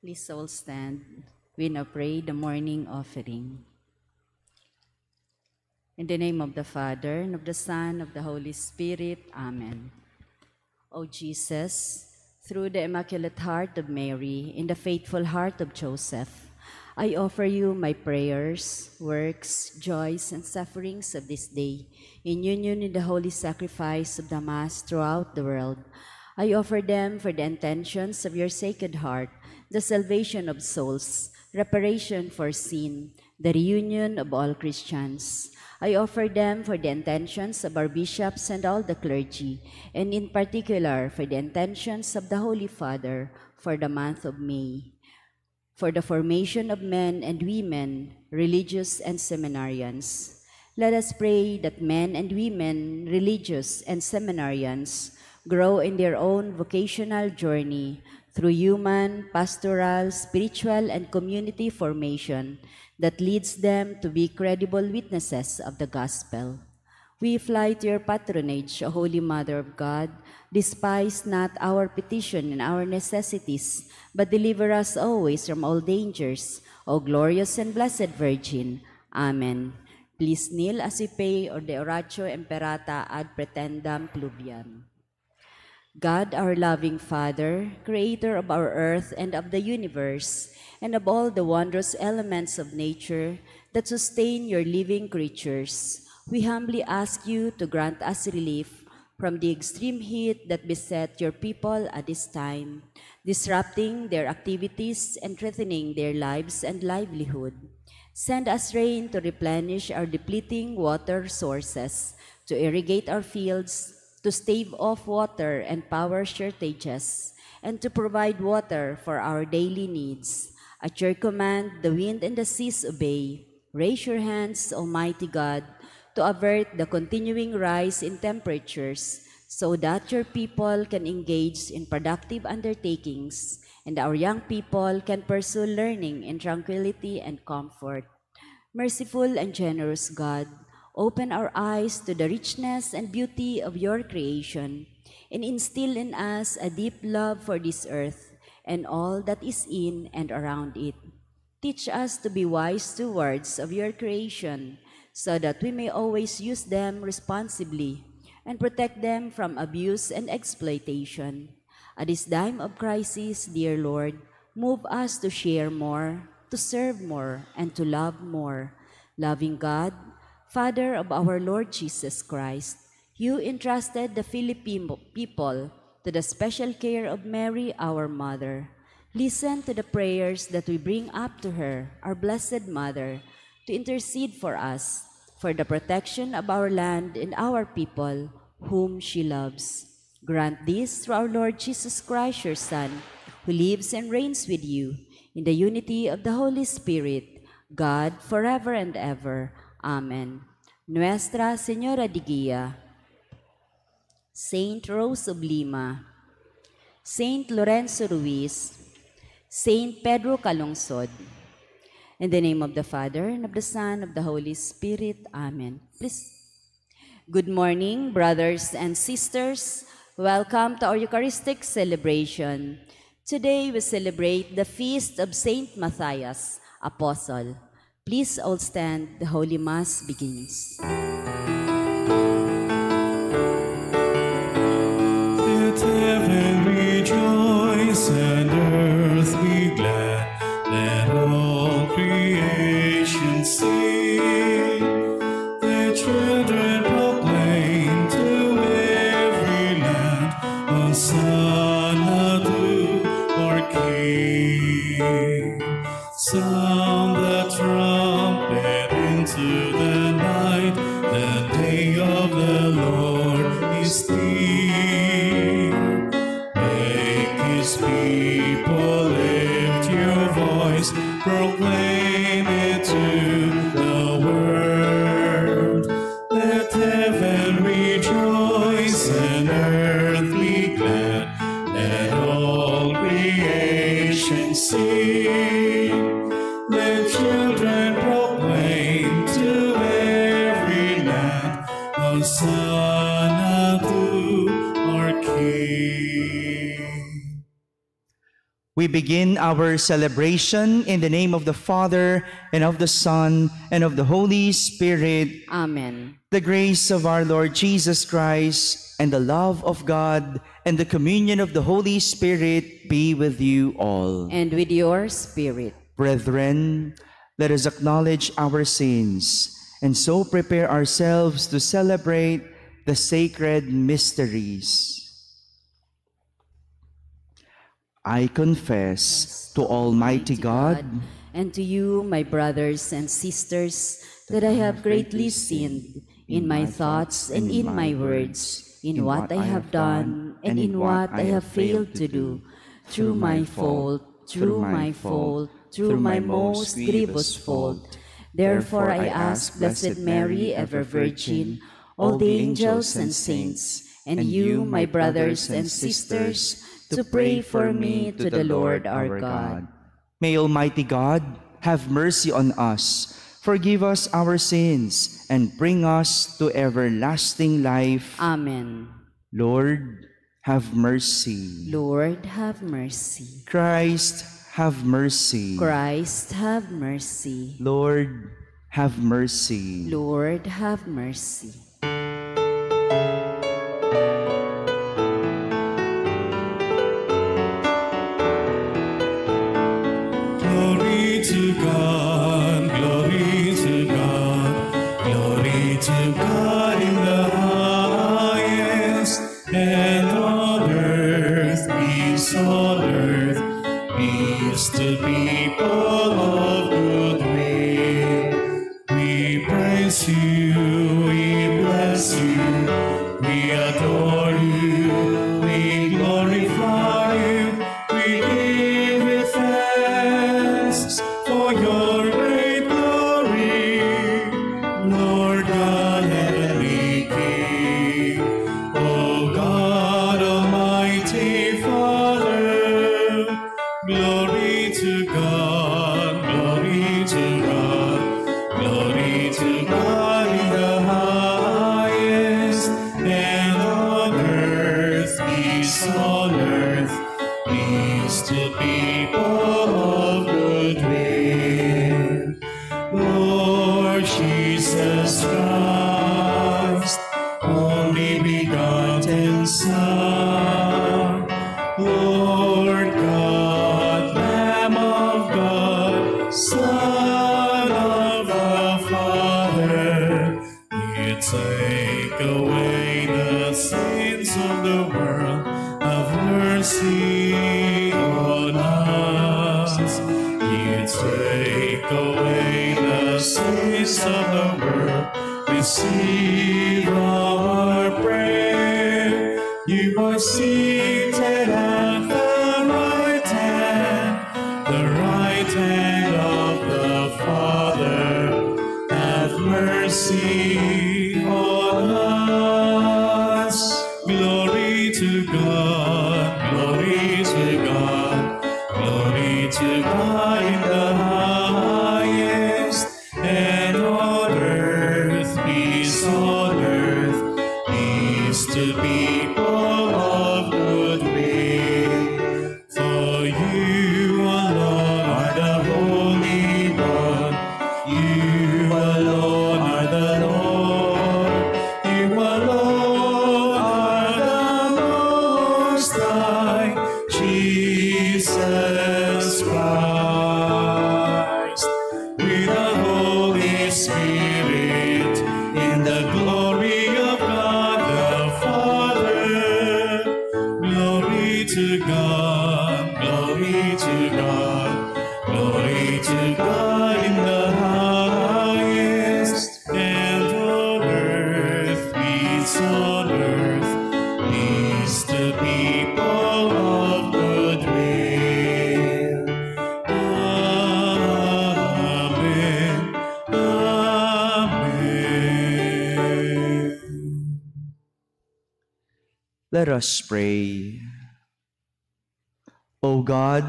Please all stand. We now pray the morning offering. In the name of the Father, and of the Son, and of the Holy Spirit. Amen. O Jesus, through the Immaculate Heart of Mary, in the faithful heart of Joseph, I offer you my prayers, works, joys, and sufferings of this day, in union in the holy sacrifice of the Mass throughout the world. I offer them for the intentions of your Sacred Heart, the salvation of souls, reparation for sin, the reunion of all Christians. I offer them for the intentions of our bishops and all the clergy, and in particular for the intentions of the Holy Father for the month of May, for the formation of men and women, religious and seminarians. Let us pray that men and women, religious and seminarians, grow in their own vocational journey through human, pastoral, spiritual, and community formation that leads them to be credible witnesses of the gospel. We fly to your patronage, O Holy Mother of God. Despise not our petition and our necessities, but deliver us always from all dangers, O glorious and blessed Virgin. Amen. Please kneel as we pay the Oratio Imperata ad pretendam pluviam. God, our loving Father, creator of our earth and of the universe, and of all the wondrous elements of nature that sustain your living creatures, we humbly ask you to grant us relief from the extreme heat that beset your people at this time, disrupting their activities and threatening their lives and livelihood. Send us rain to replenish our depleting water sources, to irrigate our fields, to stave off water and power shortages, and to provide water for our daily needs. At your command, the wind and the seas obey. Raise your hands, Almighty God, to avert the continuing rise in temperatures, so that your people can engage in productive undertakings, and our young people can pursue learning in tranquility and comfort. Merciful and generous God, open our eyes to the richness and beauty of your creation, and instill in us a deep love for this earth and all that is in and around it. Teach us to be wise stewards of your creation, so that we may always use them responsibly and protect them from abuse and exploitation. At this time of crisis, dear Lord, move us to share more, to serve more, and to love more. Loving God, Father of our Lord Jesus Christ, you entrusted the Philippine people to the special care of Mary, our Mother. Listen to the prayers that we bring up to her, our Blessed Mother, to intercede for us, for the protection of our land and our people, whom she loves. Grant this through our Lord Jesus Christ, your Son, who lives and reigns with you, in the unity of the Holy Spirit, God, forever and ever. Amen. Nuestra Señora de Guía, Saint Rose of Lima, Saint Lorenzo Ruiz, Saint Pedro Calungsod. In the name of the Father, and of the Son, and of the Holy Spirit. Amen. Please. Good morning, brothers and sisters. Welcome to our Eucharistic celebration. Today we celebrate the feast of Saint Matthias, Apostle. Please all stand, the Holy Mass begins. Let heaven rejoice and earth be glad, let all creation sing. Let children proclaim to every land, Hosanna to our King. Sound the trumpet into the night, the day of the Lord is near. Make his people lift your voice, proclaim it to the world. Let heaven rejoice and earth be glad, let all creation sing. Let children proclaim to every land, Hosanna to our King. We begin our celebration in the name of the Father, and of the Son, and of the Holy Spirit. Amen. The grace of our Lord Jesus Christ, and the love of God, and the communion of the Holy Spirit be with you all. And with your spirit. Brethren, let us acknowledge our sins, and so prepare ourselves to celebrate the sacred mysteries. I confess to Almighty God and to you, my brothers and sisters, that I have greatly sinned in my thoughts and in my words, in what I have done and in what I have failed to do, through my fault, through my most grievous fault. Therefore I ask Blessed Mary, ever Virgin, all the angels and saints, and you, my brothers and sisters, to pray for me to the Lord our God. May Almighty God have mercy on us, forgive us our sins, and bring us to everlasting life. Amen. Lord, have mercy. Lord, have mercy. Christ, have mercy. Christ, have mercy. Lord, have mercy. Lord, have mercy. Glory to God, glory to God, glory to God in the highest, and on earth peace to people of good will. We praise you, we bless you, we adore you, we glorify you, we give you thanks for your great glory, Lord God, heavenly King, O God, Almighty Father. Glory to God, glory to God, glory to God in the highest, and on earth, peace to people of good will. Lord Jesus Christ, only begotten Son, Lord God, Lamb of God, Son of the Father, you take away the sins of the world, have mercy on us. You take away the sins of the world, receive our prayer. You are seated at the right hand of the Father. Have mercy on us. Glory to God, glory to God, glory to God in the highest, and on earth, peace to people of good will. For you alone are the Holy One, you alone are the Lord, you alone are the Most High, Jesus Christ, with the Holy Spirit, in the glory of God the Father. Glory to God, glory to God, glory to God in the highest, and on earth, peace to people of good will. Amen. Amen. Let us pray. O God,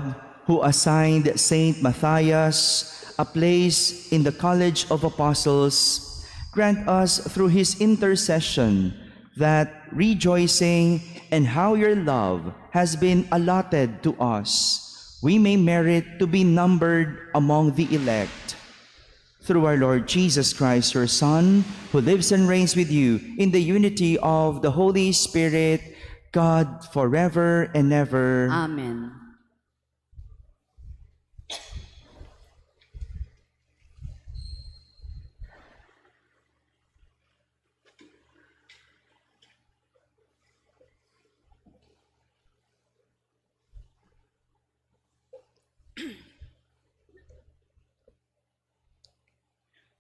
who assigned Saint Matthias a place in the College of Apostles, grant us through his intercession that, rejoicing in how your love has been allotted to us, we may merit to be numbered among the elect. Through our Lord Jesus Christ, your Son, who lives and reigns with you in the unity of the Holy Spirit, God, forever and ever. Amen.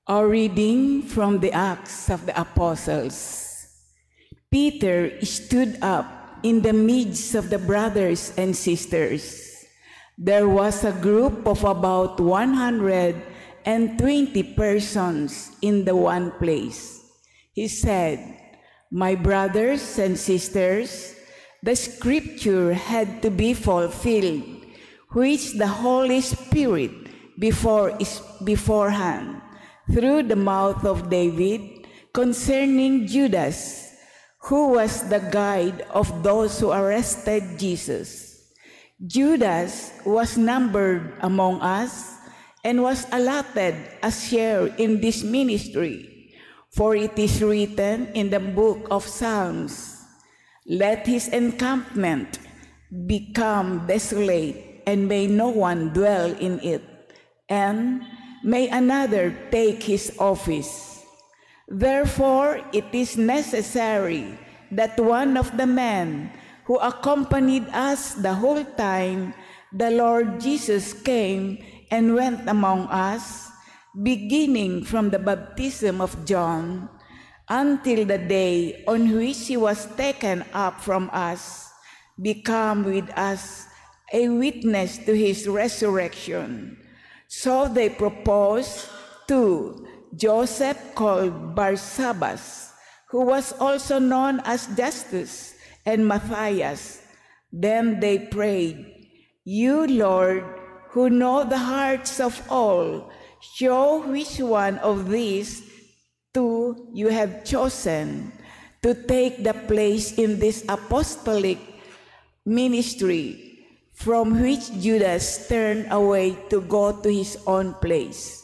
A reading from the Acts of the Apostles. Peter stood up in the midst of the brothers and sisters. There was a group of about 120 persons in the one place. He said, "My brothers and sisters, the scripture had to be fulfilled, which the Holy Spirit beforehand, through the mouth of David, concerning Judas, who was the guide of those who arrested Jesus. Judas was numbered among us and was allotted a share in this ministry, for it is written in the book of Psalms, 'Let his encampment become desolate, and may no one dwell in it, and may another take his office.' Therefore, it is necessary that one of the men who accompanied us the whole time the Lord Jesus came and went among us, beginning from the baptism of John until the day on which he was taken up from us, become with us a witness to his resurrection." So they proposed to Joseph, called Barsabbas, who was also known as Justus, and Matthias. Then they prayed, "You, Lord, who know the hearts of all, show which one of these two you have chosen to take the place in this apostolic ministry, from which Judas turned away to go to his own place."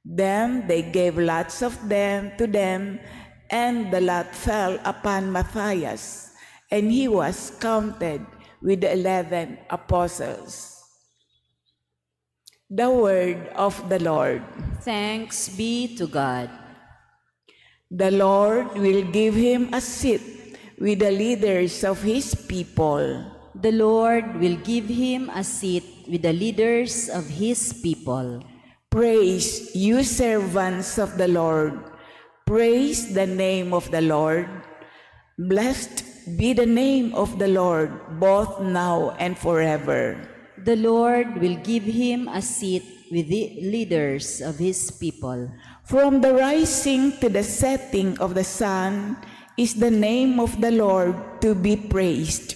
Then they gave lots of them to them, and the lot fell upon Matthias, and he was counted with the 11 apostles. The word of the Lord. Thanks be to God. The Lord will give him a seat with the leaders of his people. The Lord will give him a seat with the leaders of his people. Praise you, servants of the Lord. Praise the name of the Lord. Blessed be the name of the Lord, both now and forever. The Lord will give him a seat with the leaders of his people. From the rising to the setting of the sun is the name of the Lord to be praised.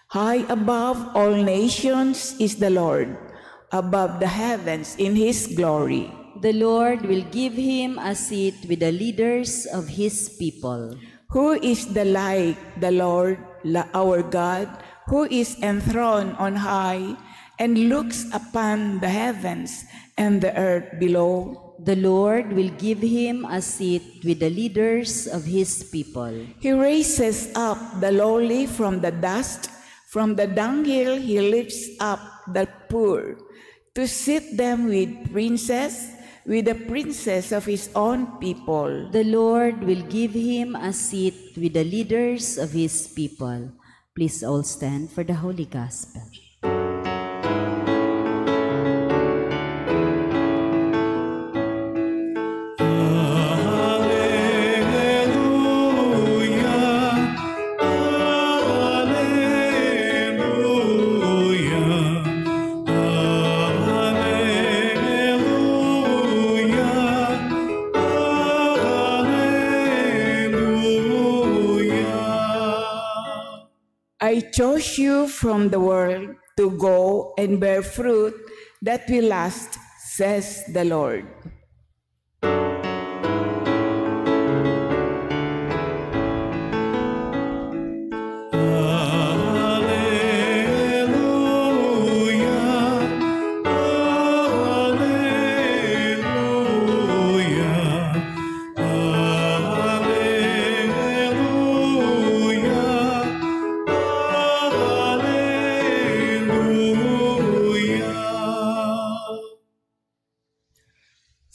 High above all nations is the Lord, above the heavens in his glory. The Lord will give him a seat with the leaders of his people. Who is the like the Lord, our God, who is enthroned on high and looks upon the heavens and the earth below? The Lord will give him a seat with the leaders of his people. He raises up the lowly from the dust, from the dunghill he lifts up the poor, to sit them with the princes of his own people. The Lord will give him a seat with the leaders of his people. Please all stand for the Holy Gospel. I chose you from the world to go and bear fruit that will last, says the Lord. Alleluia,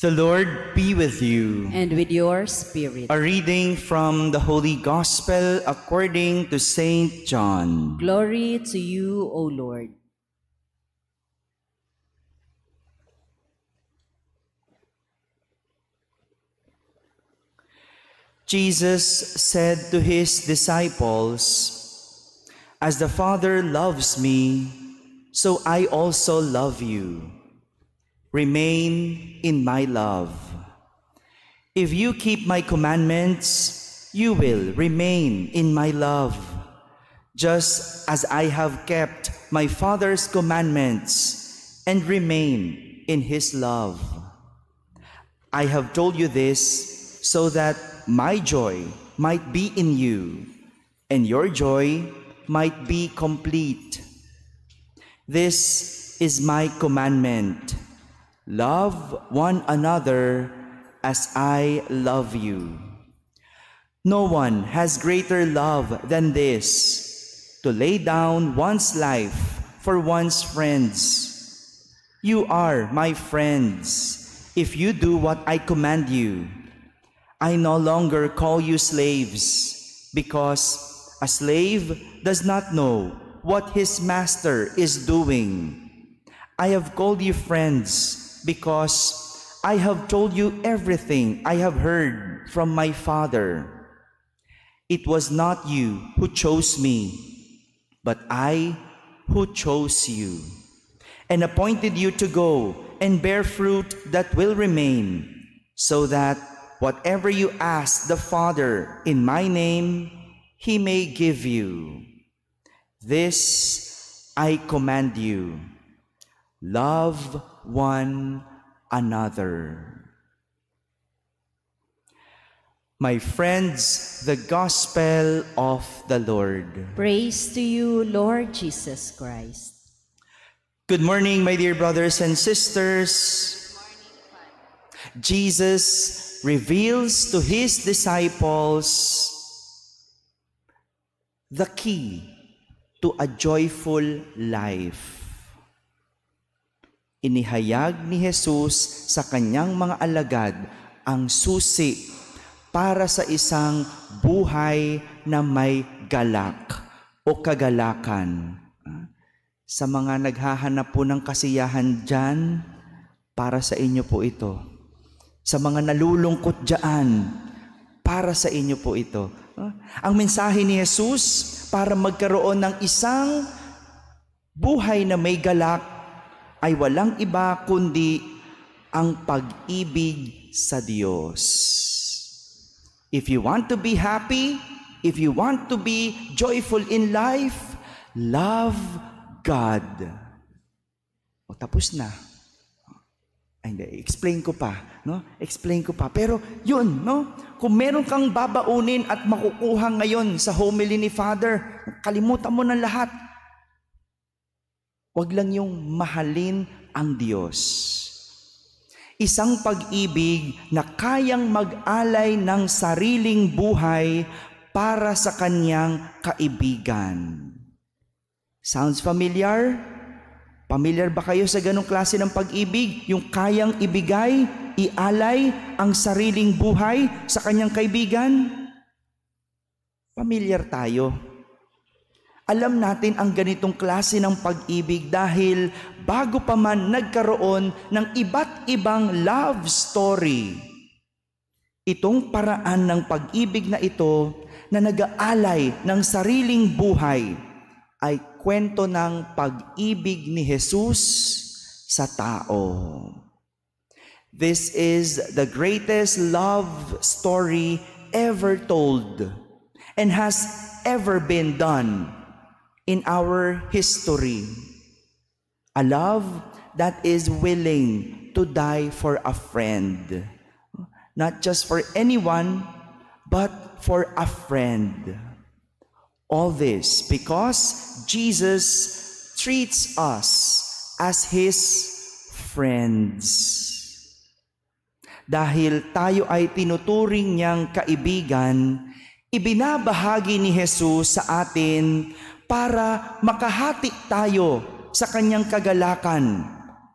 The Lord be with you. And with your spirit. A reading from the Holy Gospel according to Saint John. Glory to you, O Lord. Jesus said to his disciples, "As the Father loves me, so I also love you. Remain in my love. If you keep my commandments, you will remain in my love, just as I have kept my Father's commandments and remain in his love. I have told you this so that my joy might be in you, and your joy might be complete. This is my commandment: love one another as I love you. No one has greater love than this, to lay down one's life for one's friends. You are my friends if you do what I command you. I no longer call you slaves, because a slave does not know what his master is doing. I have called you friends, because I have told you everything I have heard from my Father. It was not you who chose me, but I who chose you, and appointed you to go and bear fruit that will remain, so that whatever you ask the Father in my name, he may give you. This I command you: love one another." My friends, the Gospel of the Lord. Praise to you, Lord Jesus Christ. Good morning, my dear brothers and sisters. Jesus reveals to his disciples the key to a joyful life. Inihayag ni Jesus sa kanyang mga alagad ang susi para sa isang buhay na may galak o kagalakan. Sa mga naghahanap po ng kasiyahan dyan, para sa inyo po ito. Sa mga nalulungkot dyan, para sa inyo po ito. Ang mensahe ni Jesus para magkaroon ng isang buhay na may galak ay walang iba kundi ang pag-ibig sa Diyos. If you want to be happy, if you want to be joyful in life, love God. O, tapos na. Ay, hindi, explain ko pa, no? Explain ko pa. Pero yun, no? Kung meron kang babaunin at makukuha ngayon sa homily ni Father, kalimutan mo na lahat. Huwag lang yung mahalin ang Diyos. Isang pag-ibig na kayang mag-alay ng sariling buhay para sa kanyang kaibigan. Sounds familiar? Familiar ba kayo sa ganong klase ng pag-ibig? Yung kayang ibigay, ialay ang sariling buhay sa kanyang kaibigan? Familiar tayo. Alam natin ang ganitong klase ng pag-ibig dahil bago pa man nagkaroon ng iba't ibang love story, itong paraan ng pag-ibig na ito na nag-aalay ng sariling buhay ay kwento ng pag-ibig ni Jesus sa tao. This is the greatest love story ever told and has ever been done in our history. A love that is willing to die for a friend. Not just for anyone, but for a friend. All this because Jesus treats us as His friends. Dahil tayo ay tinuturing niyang kaibigan, ibinabahagi ni Jesus sa atin para makahati tayo sa kanyang kagalakan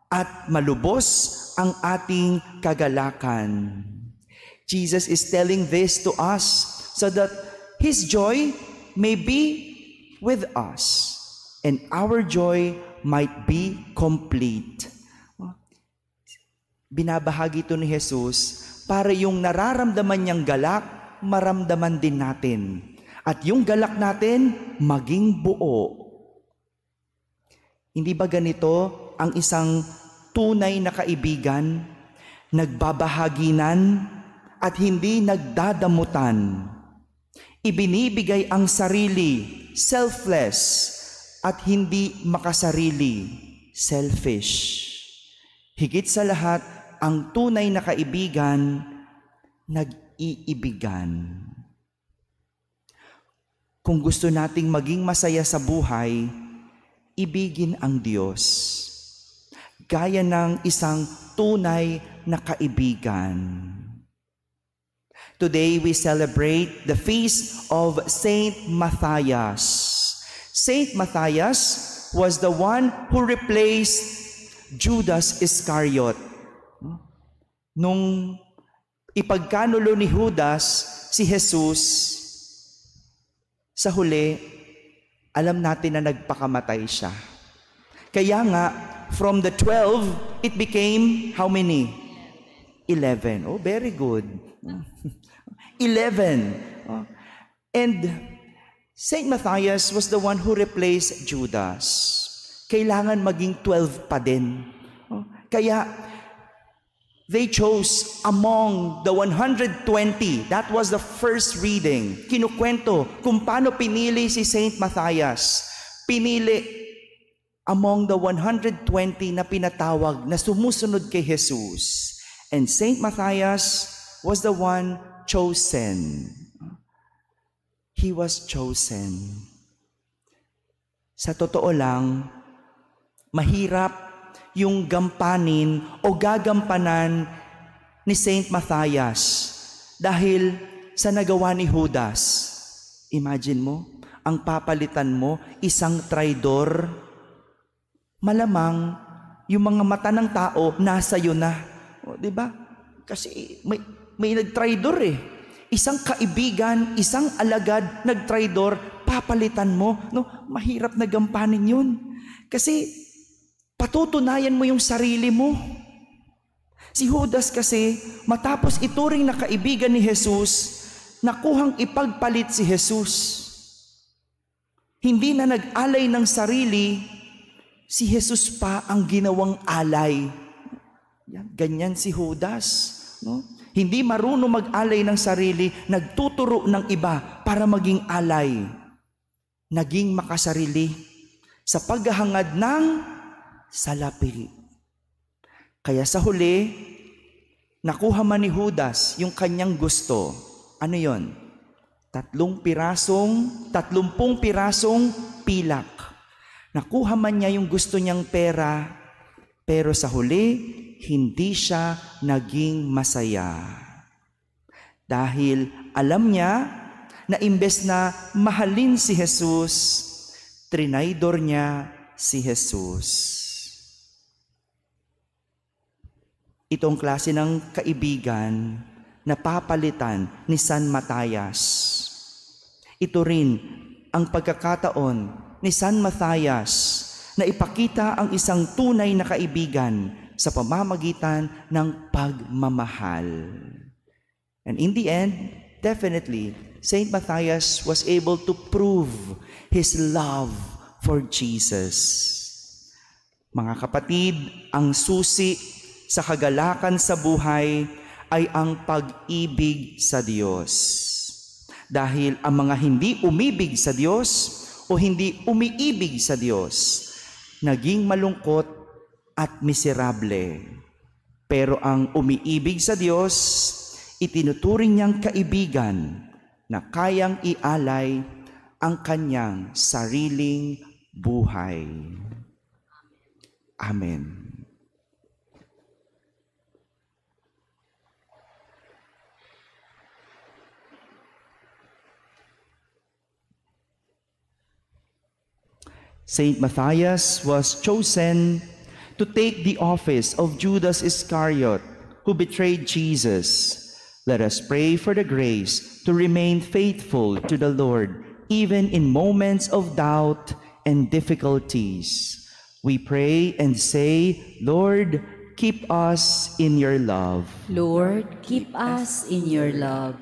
at malubos ang ating kagalakan. Jesus is telling this to us so that His joy may be with us and our joy might be complete. Binabahagi ito ni Jesus para yung nararamdaman niyang galak, maramdaman din natin. At yung galak natin, maging buo. Hindi ba ganito ang isang tunay na kaibigan, nagbabahaginan at hindi nagdadamutan? Ibinibigay ang sarili, selfless, at hindi makasarili, selfish. Higit sa lahat, ang tunay na kaibigan, nag-iibigan. Kung gusto nating maging masaya sa buhay, ibigin ang Diyos. Gaya ng isang tunay na kaibigan. Today we celebrate the feast of Saint Matthias. Saint Matthias was the one who replaced Judas Iscariot. Nung ipagkanulo ni Judas si Jesus, sa huli, alam natin na nagpakamatay siya. Kaya nga, from the 12, it became how many? 11. Oh, very good. 11. Oh. And Saint Matthias was the one who replaced Judas. Kailangan maging 12 pa din. Oh. Kaya, they chose among the 120. That was the first reading. Kinukwento kung paano pinili si Saint Matthias. Pinili among the 120 na pinatawag na sumusunod kay Jesus. And Saint Matthias was the one chosen. He was chosen. Sa totoo lang, mahirap yung gampanin o gagampanan ni Saint Matthias dahil sa nagawa ni Judas. Imagine mo, ang papalitan mo, isang traidor. Malamang, yung mga mata ng tao, nasa iyo na. O, diba? Kasi may nagtraidor eh. Isang kaibigan, isang alagad, nagtraidor, papalitan mo. No, mahirap na gampanin yun. Kasi, patutunayan mo yung sarili mo. Si Judas kasi, matapos ituring na kaibigan ni Jesus, nakuhang ipagpalit si Jesus. Hindi na nag-alay ng sarili, si Jesus pa ang ginawang alay. Ganyan si Judas. No? Hindi marunong mag-alay ng sarili, nagtuturo ng iba para maging alay. Naging makasarili sa paghahangad ng salapi. Kaya sa huli, nakuha man ni Judas yung kanyang gusto. Ano yon? 30 pirasong pilak. Nakuha man niya yung gusto niyang pera, pero sa huli, hindi siya naging masaya. Dahil alam niya na imbes na mahalin si Jesus, trinaydor niya si Jesus. Itong klase ng kaibigan na papalitan ni San Matthias. Ito rin ang pagkakataon ni San Matthias na ipakita ang isang tunay na kaibigan sa pamamagitan ng pagmamahal. And in the end, definitely, Saint Matthias was able to prove his love for Jesus. Mga kapatid, ang susi sa kagalakan sa buhay ay ang pag-ibig sa Diyos. Dahil ang mga hindi umibig sa Diyos o hindi umiibig sa Diyos, naging malungkot at miserable. Pero ang umiibig sa Diyos, itinuturing niyang kaibigan na kayang ialay ang kanyang sariling buhay. Amen. Saint Matthias was chosen to take the office of Judas Iscariot, who betrayed Jesus. Let us pray for the grace to remain faithful to the Lord, even in moments of doubt and difficulties. We pray and say, Lord, keep us in your love. Lord, keep us in your love.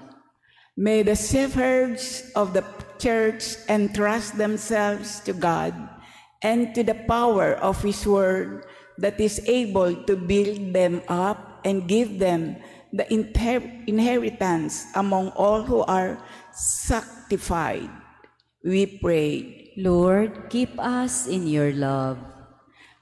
May the shepherds of the church entrust themselves to God and to the power of His word that is able to build them up and give them the inheritance among all who are sanctified. We pray. Lord, keep us in your love.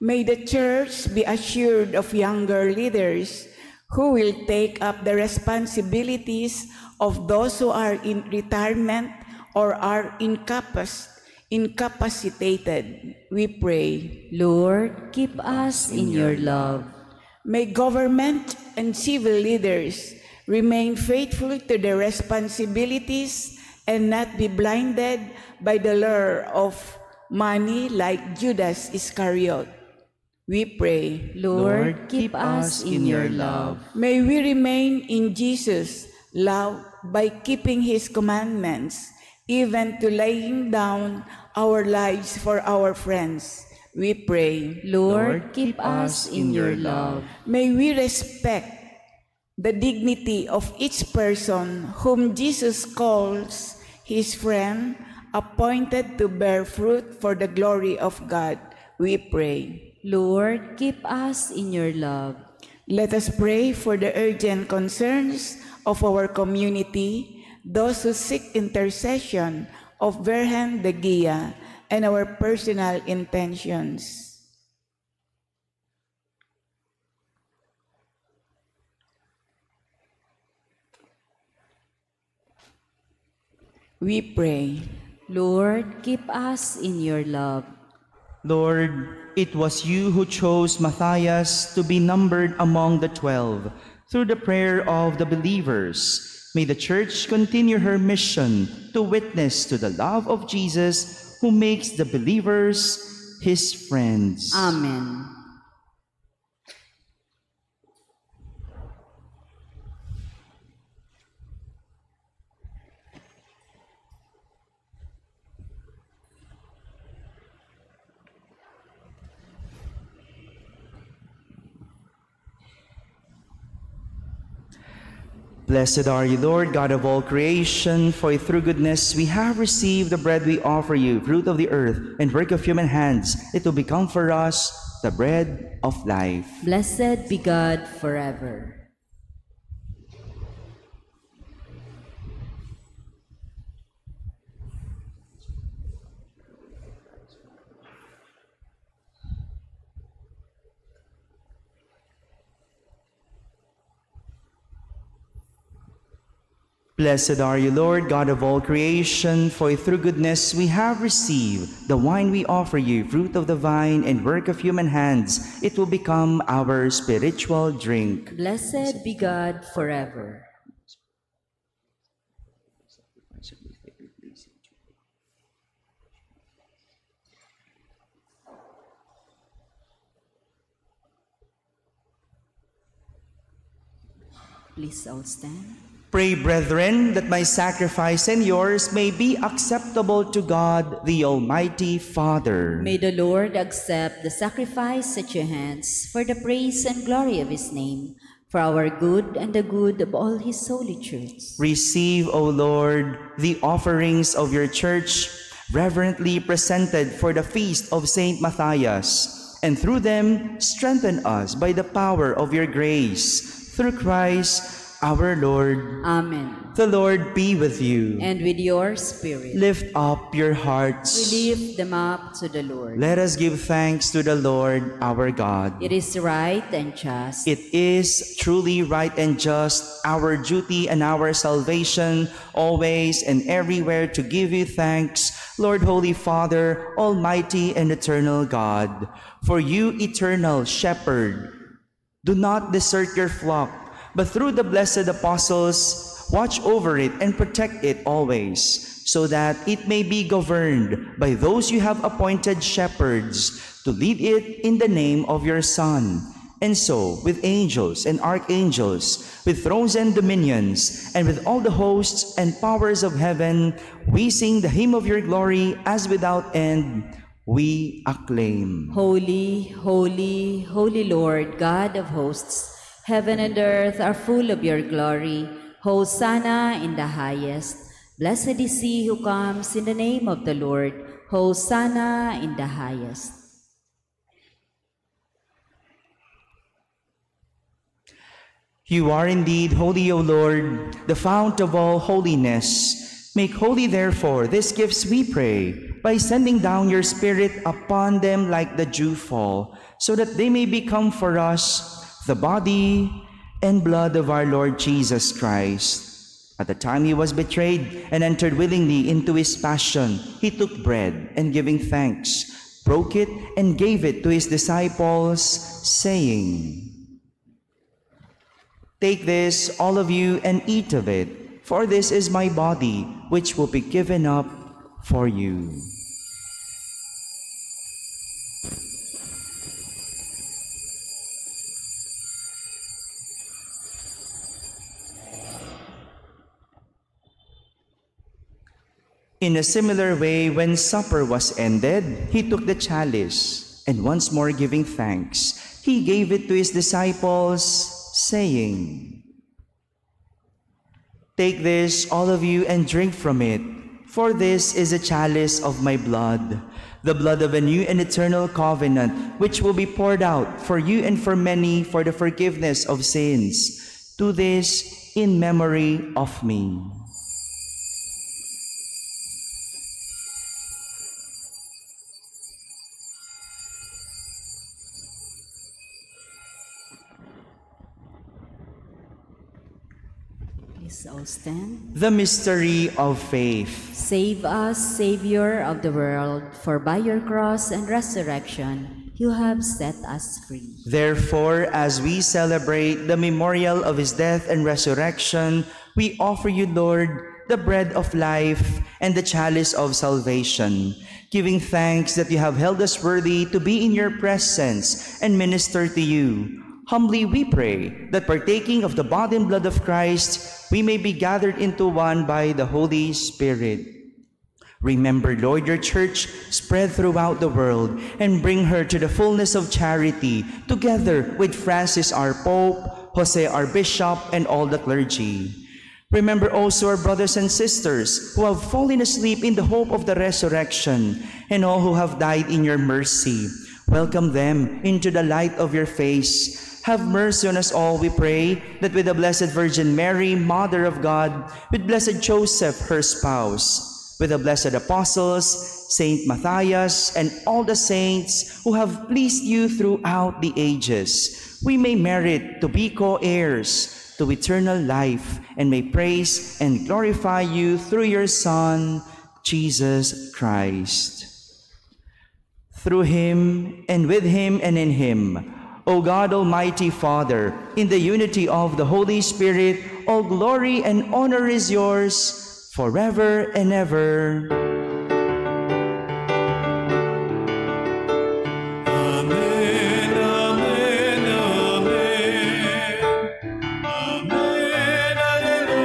May the church be assured of younger leaders who will take up the responsibilities of those who are in retirement or are incapacitated. We pray. Lord, keep us in your love. May government and civil leaders remain faithful to their responsibilities and not be blinded by the lure of money like Judas Iscariot. We pray. Lord, keep us in your love. May we remain in Jesus' love by keeping His commandments, even to laying down our lives for our friends. We pray. Lord, keep us in your love. May we respect the dignity of each person whom Jesus calls His friend, appointed to bear fruit for the glory of God. We pray. Lord, keep us in your love. Let us pray for the urgent concerns of our community, those who seek intercession of Virgen de Guia, and our personal intentions. We pray. Lord, keep us in your love. Lord, it was you who chose Matthias to be numbered among the 12 through the prayer of the believers. May the Church continue her mission to witness to the love of Jesus, who makes the believers His friends. Amen. Blessed are you, Lord, God of all creation, for through goodness we have received the bread we offer you, fruit of the earth and work of human hands. It will become for us the bread of life. Blessed be God forever. Blessed are you, Lord, God of all creation, for through goodness we have received the wine we offer you, fruit of the vine and work of human hands. It will become our spiritual drink. Blessed be God forever. Please all stand. Pray, brethren, that my sacrifice and yours may be acceptable to God, the Almighty Father. May the Lord accept the sacrifice at your hands for the praise and glory of His name, for our good and the good of all His holy church. Receive, O Lord, the offerings of your church, reverently presented for the feast of Saint Matthias, and through them strengthen us by the power of your grace. Through Christ our Lord. Amen. The Lord be with you. And with your spirit. Lift up your hearts. We lift them up to the Lord. Let us give thanks to the Lord our God. It is right and just. It is truly right and just, our duty and our salvation, always and everywhere to give you thanks, Lord, Holy Father, Almighty and eternal God. For you, eternal Shepherd, do not desert your flock, but through the blessed apostles, watch over it and protect it always, so that it may be governed by those you have appointed shepherds, to lead it in the name of your Son. And so, with angels and archangels, with thrones and dominions, and with all the hosts and powers of heaven, we sing the hymn of your glory as without end we acclaim. Holy, holy, holy Lord, God of hosts, heaven and earth are full of your glory. Hosanna in the highest. Blessed is he who comes in the name of the Lord. Hosanna in the highest. You are indeed holy, O Lord, the fount of all holiness. Make holy, therefore, these gifts, we pray, by sending down your Spirit upon them like the dewfall, so that they may become for us the body and blood of our Lord Jesus Christ. At the time he was betrayed and entered willingly into his passion, he took bread, and giving thanks, broke it and gave it to his disciples, saying, "Take this, all of you, and eat of it, for this is my body, which will be given up for you." In a similar way, when supper was ended, he took the chalice, and once more giving thanks, he gave it to his disciples, saying, "Take this, all of you, and drink from it, for this is a chalice of my blood, the blood of a new and eternal covenant, which will be poured out for you and for many for the forgiveness of sins. Do this in memory of me." Please all stand. The mystery of faith. Save us, Savior of the world, for by your cross and resurrection you have set us free. Therefore, as we celebrate the memorial of his death and resurrection, we offer you, Lord, the bread of life and the chalice of salvation, giving thanks that you have held us worthy to be in your presence and minister to you. Humbly we pray that partaking of the body and blood of Christ, we may be gathered into one by the Holy Spirit. Remember, Lord, your church spread throughout the world and bring her to the fullness of charity, together with Francis our Pope, Jose our Bishop, and all the clergy. Remember also our brothers and sisters who have fallen asleep in the hope of the resurrection, and all who have died in your mercy. Welcome them into the light of your face. Have mercy on us all, we pray, that with the Blessed Virgin Mary, Mother of God, with Blessed Joseph, her spouse, with the blessed apostles, Saint Matthias, and all the saints who have pleased you throughout the ages, we may merit to be co-heirs to eternal life, and may praise and glorify you through your Son, Jesus Christ. Through him, and with him, and in him, O God, Almighty Father, in the unity of the Holy Spirit, all glory and honor is yours forever and ever. Amen, amen, amen. Amen, hallelujah.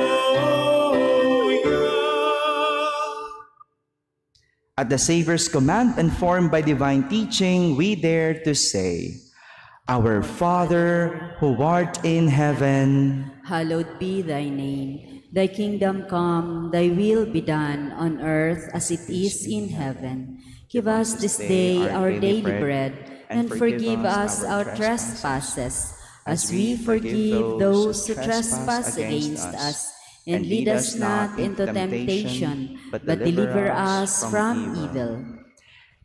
At the Savior's command and formed by divine teaching, we dare to say, Our Father, who art in heaven, Hallowed be thy name. Thy kingdom come, thy will be done on earth as it is in heaven. Give us this day our daily bread, and forgive us our trespasses, as we forgive those who trespass against us. And lead us not into temptation, but deliver us from evil.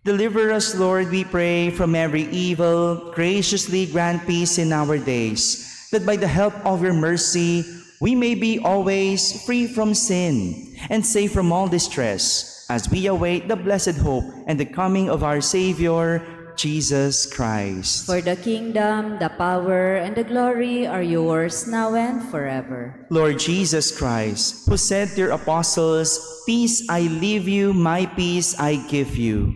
Deliver us, Lord, we pray, from every evil. Graciously grant peace in our days, that by the help of your mercy, we may be always free from sin and safe from all distress, as we await the blessed hope and the coming of our Savior, Jesus Christ. For the kingdom, the power, and the glory are yours now and forever. Lord Jesus Christ, who said to your apostles, Peace I leave you, my peace I give you.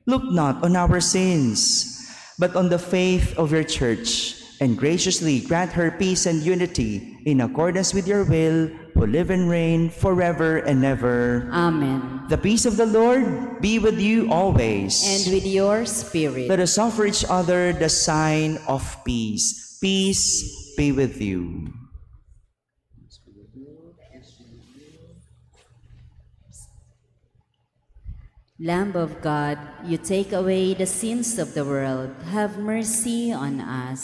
Look not on our sins, but on the faith of your church, and graciously grant her peace and unity in accordance with your will, who live and reign forever and ever. Amen. The peace of the Lord be with you always. And with your spirit. Let us offer each other the sign of peace. Peace be with you. Lamb of God, you take away the sins of the world. Have mercy on us.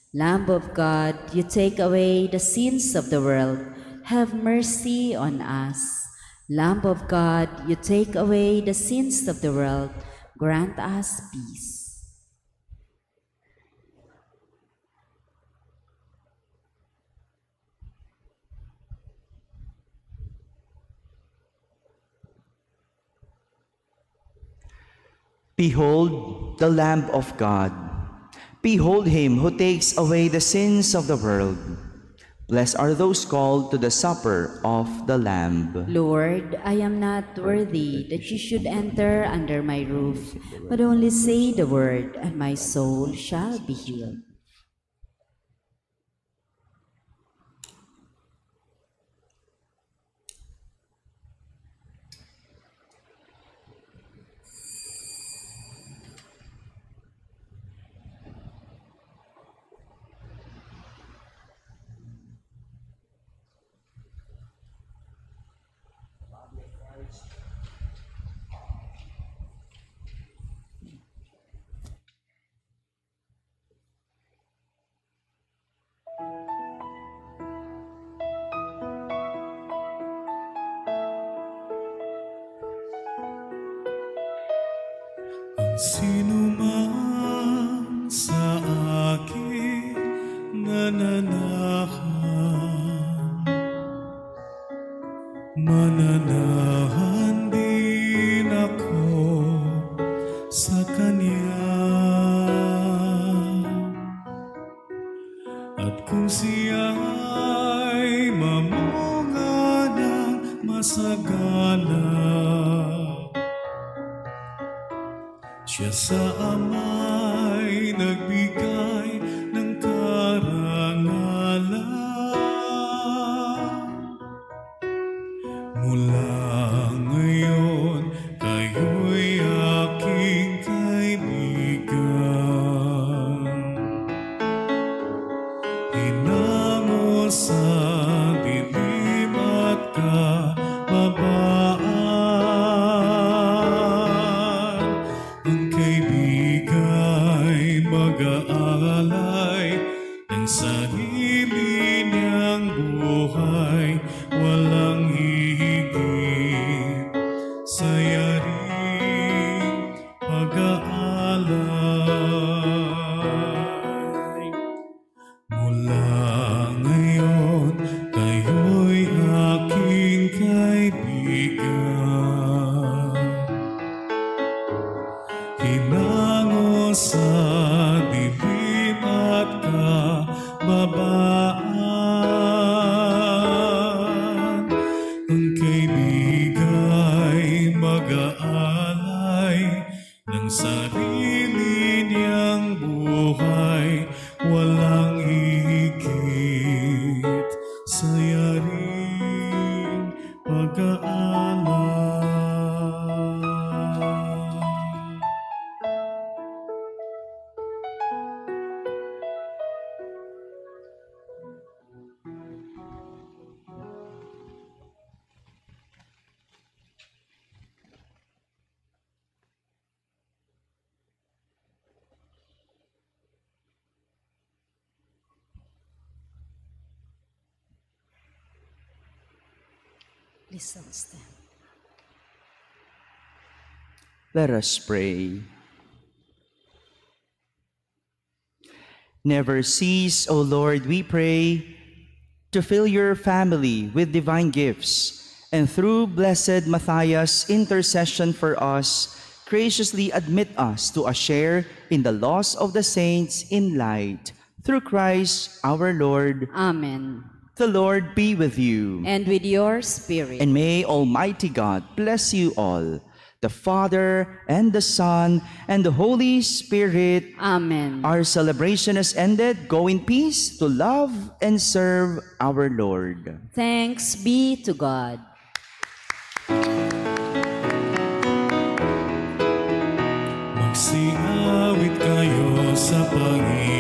Lamb of God, you take away the sins of the world. Have mercy on us. Lamb of God, you take away the sins of the world. Grant us peace. Behold the Lamb of God. Behold him who takes away the sins of the world. Blessed are those called to the supper of the Lamb. Lord, I am not worthy that you should enter under my roof, but only say the word, and my soul shall be healed. Sino man sa akin nananahan, mananahan din ako sa Kanya. At kung siya'y mamunga ng masagana, siya sa Ama'y nagbigay ng karangalan. Mula ngayon, kayo'y aking kaibigan. Hinango sa dilim at kababaan. Mag-aalay ng sarili niyang buhay, walang hihigit sa yaring pag-aalay. Mula ngayon, kayo'y aking kaibigan. Hinango sa dilim at kababaan, ang kaibigay mag-aalay ng sarili niyang buhay, walang higit sa yaring pag-aalay. Please all stand. Let us pray. Never cease, O Lord, we pray, to fill your family with divine gifts, and through blessed Matthias' intercession for us, graciously admit us to a share in the loss of the saints in light. Through Christ our Lord. Amen. The Lord be with you. And with your spirit. And may Almighty God bless you all, the Father, and the Son, and the Holy Spirit. Amen. Our celebration has ended. Go in peace to love and serve our Lord. Thanks be to God. Magsiawit kayo sa Panginoon.